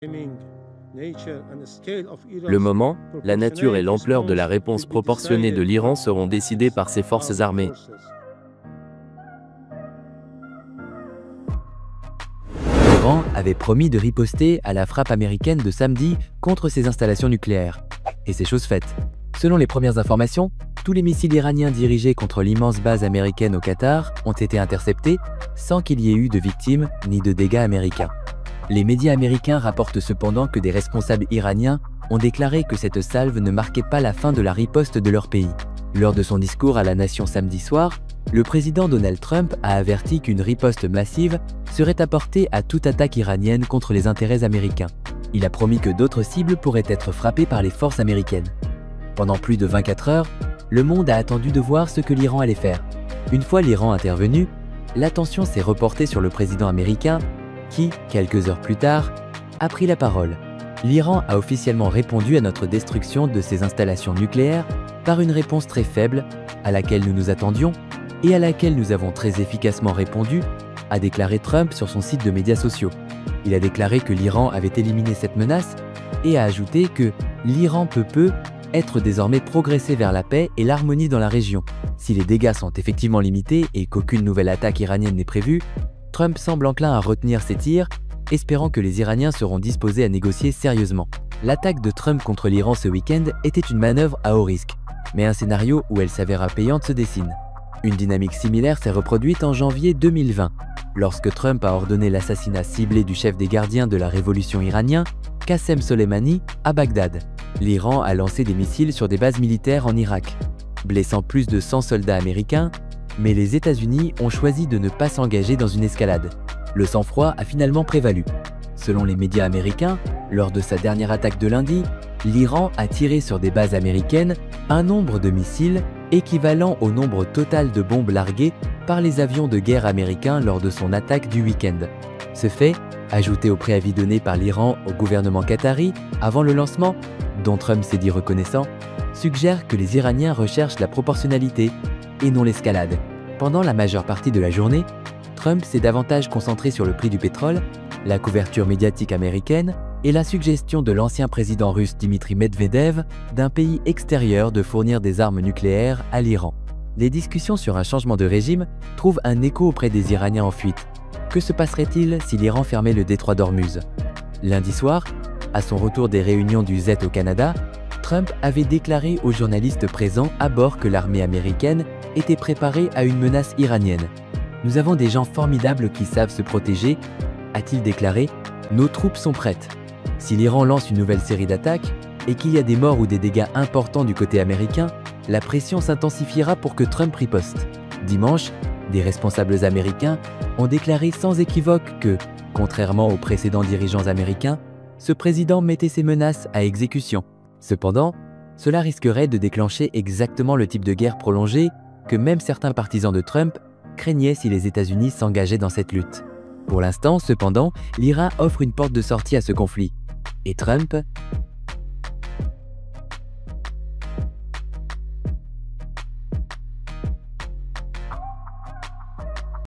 Le moment, la nature et l'ampleur de la réponse proportionnée de l'Iran seront décidées par ses forces armées. L'Iran avait promis de riposter à la frappe américaine de samedi contre ses installations nucléaires. Et c'est chose faite. Selon les premières informations, tous les missiles iraniens dirigés contre l'immense base américaine au Qatar ont été interceptés sans qu'il y ait eu de victimes ni de dégâts américains. Les médias américains rapportent cependant que des responsables iraniens ont déclaré que cette salve ne marquait pas la fin de la riposte de leur pays. Lors de son discours à la nation samedi soir, le président Donald Trump a averti qu'une riposte massive serait apportée à toute attaque iranienne contre les intérêts américains. Il a promis que d'autres cibles pourraient être frappées par les forces américaines. Pendant plus de 24 heures, le monde a attendu de voir ce que l'Iran allait faire. Une fois l'Iran intervenu, l'attention s'est reportée sur le président américain qui, quelques heures plus tard, a pris la parole. L'Iran a officiellement répondu à notre destruction de ses installations nucléaires par une réponse très faible, à laquelle nous nous attendions et à laquelle nous avons très efficacement répondu, a déclaré Trump sur son site de médias sociaux. Il a déclaré que l'Iran avait éliminé cette menace et a ajouté que l'Iran peut être désormais progressé vers la paix et l'harmonie dans la région. Si les dégâts sont effectivement limités et qu'aucune nouvelle attaque iranienne n'est prévue, Trump semble enclin à retenir ses tirs, espérant que les Iraniens seront disposés à négocier sérieusement. L'attaque de Trump contre l'Iran ce week-end était une manœuvre à haut risque, mais un scénario où elle s'avéra payante se dessine. Une dynamique similaire s'est reproduite en janvier 2020, lorsque Trump a ordonné l'assassinat ciblé du chef des gardiens de la révolution iranien, Qassem Soleimani, à Bagdad. L'Iran a lancé des missiles sur des bases militaires en Irak, blessant plus de 100 soldats américains, mais les États-Unis ont choisi de ne pas s'engager dans une escalade. Le sang-froid a finalement prévalu. Selon les médias américains, lors de sa dernière attaque de lundi, l'Iran a tiré sur des bases américaines un nombre de missiles équivalent au nombre total de bombes larguées par les avions de guerre américains lors de son attaque du week-end. Ce fait, ajouté au préavis donné par l'Iran au gouvernement qatari avant le lancement, dont Trump s'est dit reconnaissant, suggère que les Iraniens recherchent la proportionnalité et non l'escalade. Pendant la majeure partie de la journée, Trump s'est davantage concentré sur le prix du pétrole, la couverture médiatique américaine et la suggestion de l'ancien président russe Dmitri Medvedev d'un pays extérieur de fournir des armes nucléaires à l'Iran. Les discussions sur un changement de régime trouvent un écho auprès des Iraniens en fuite. Que se passerait-il si l'Iran fermait le détroit d'Ormuz? Lundi soir, à son retour des réunions du Z au Canada, Trump avait déclaré aux journalistes présents à bord que l'armée américaine était préparée à une menace iranienne. « Nous avons des gens formidables qui savent se protéger », a-t-il déclaré. « Nos troupes sont prêtes. Si l'Iran lance une nouvelle série d'attaques et qu'il y a des morts ou des dégâts importants du côté américain, la pression s'intensifiera pour que Trump riposte. » Dimanche, des responsables américains ont déclaré sans équivoque que, contrairement aux précédents dirigeants américains, ce président mettait ses menaces à exécution. Cependant, cela risquerait de déclencher exactement le type de guerre prolongée que même certains partisans de Trump craignaient si les États-Unis s'engageaient dans cette lutte. Pour l'instant, cependant, l'Iran offre une porte de sortie à ce conflit. Et Trump